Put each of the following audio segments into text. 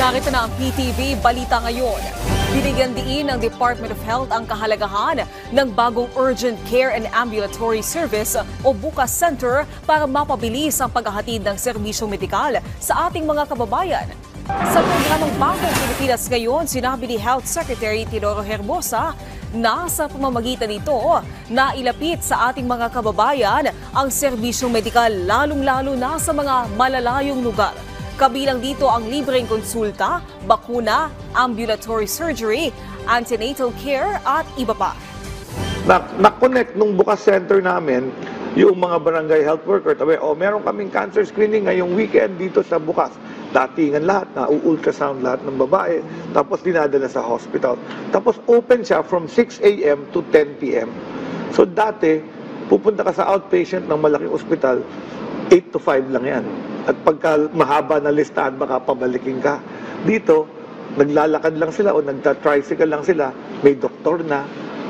Narito na ang PTV Balita Ngayon. Binigyan diin ng Department of Health ang kahalagahan ng bagong Urgent Care and Ambulatory Service o BUCAS Center para mapabilis ang paghahatid ng serbisyong medikal sa ating mga kababayan. Sa programang Bagong Pilipinas Ngayon, sinabi ni Health Secretary Teodoro Herbosa na sa pamamagitan nito, nailapit sa ating mga kababayan ang serbisyong medikal lalong-lalo na sa mga malalayong lugar. Kabilang dito ang libreng konsulta, bakuna, ambulatory surgery, antenatal care at iba pa. Na-connect nung BUCAS Center namin yung mga barangay health worker. Tabi, meron kaming cancer screening ngayong weekend dito sa BUCAS. Datingan lahat, na-ultrasound lahat ng babae, tapos dinadala sa hospital. Tapos open siya from 6 a.m. to 10 p.m. So dati, pupunta ka sa outpatient ng malaking ospital, 8 to 5 lang yan. At pagka mahaba na listahan, baka pabalikin ka. Dito, naglalakad lang sila o nagta-tricycle lang sila, may doktor na.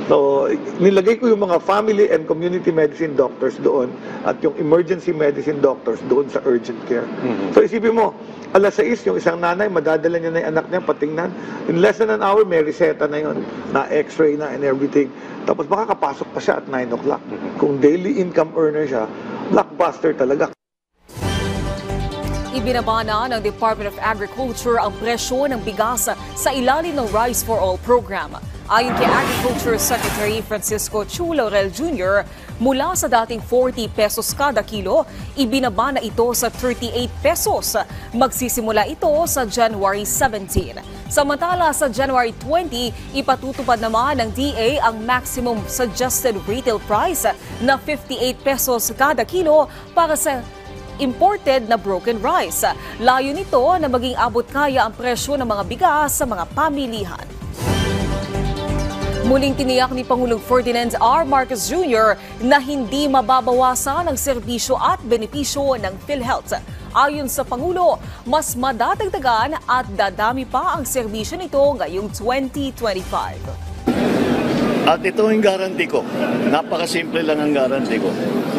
So, nilagay ko yung mga family and community medicine doctors doon at yung emergency medicine doctors doon sa urgent care. So, isipin mo, alas 6, yung isang nanay, madadala niya na yung anak niya, patingnan. In less than an hour, may reseta na yun, na x-ray na and everything. Tapos baka kapasok pa siya at 9 o'clock. Kung daily income earner siya, blockbuster talaga. Ibinabana ng Department of Agriculture ang presyo ng bigas sa ilalim ng Rice for All program. Ayon kay Agriculture Secretary Francisco Chu Laurel Jr., mula sa dating 40 pesos kada kilo, ibinabana ito sa 38 pesos. Magsisimula ito sa January 17. Samantala sa January 20, ipatutupad naman ng DA ang maximum suggested retail price na 58 pesos kada kilo para sa imported na broken rice. Layo nito na maging abot kaya ang presyo ng mga bigas sa mga pamilihan. Muling tiniyak ni Pangulong Ferdinand R. Marcos Jr. na hindi mababawasan ang serbisyo at benepisyo ng PhilHealth. Ayon sa Pangulo, mas madadagdagan at dadami pa ang serbisyo nito ngayong 2025. At ito ang guarantee ko. Napakasimple lang ang guarantee ko.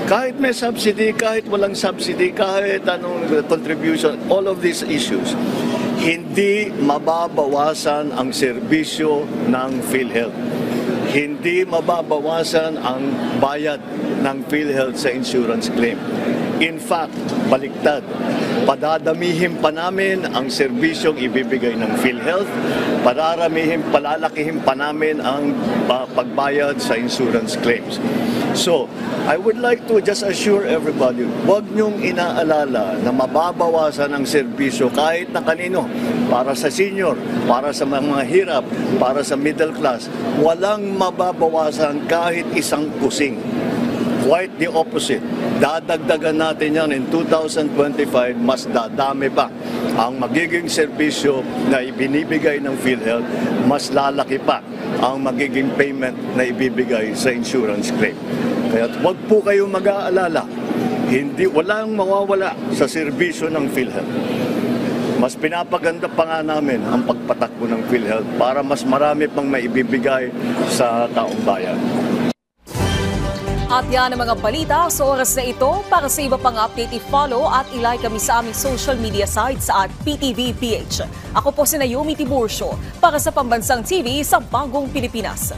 Kahit may subsidy, kahit walang subsidy, kahit anong contribution, all of these issues, hindi mababawasan ang serbisyo ng PhilHealth. Hindi mababawasan ang bayad ng PhilHealth sa insurance claim. In fact, baliktad, padadamihin pa namin ang serbisyong ibibigay ng PhilHealth, palalakihin pa namin ang pagbayad sa insurance claims. So, I would like to just assure everybody, huwag niyong inaalala na mababawasan ang serbisyo kahit na kanino, para sa senior, para sa mga hirap, para sa middle class, walang mababawasan kahit isang kusing. Quite the opposite. Dadagdagan natin yan in 2025, mas dadami pa ang magiging serbisyo na ibinibigay ng PhilHealth, mas lalaki pa ang magiging payment na ibibigay sa insurance claim. Kaya wag po kayong mag-aalala, walang mawawala sa serbisyo ng PhilHealth. Mas pinapaganda pa nga namin ang pagpatakbo ng PhilHealth para mas marami pang maibibigay sa taong bayan. At yan ang mga balita sa oras na ito. Para sa iba pang update, i-follow at i-like kami sa aming social media sites at PTVPH. Ako po si Naomi Tiburcio para sa Pambansang TV sa Bagong Pilipinas.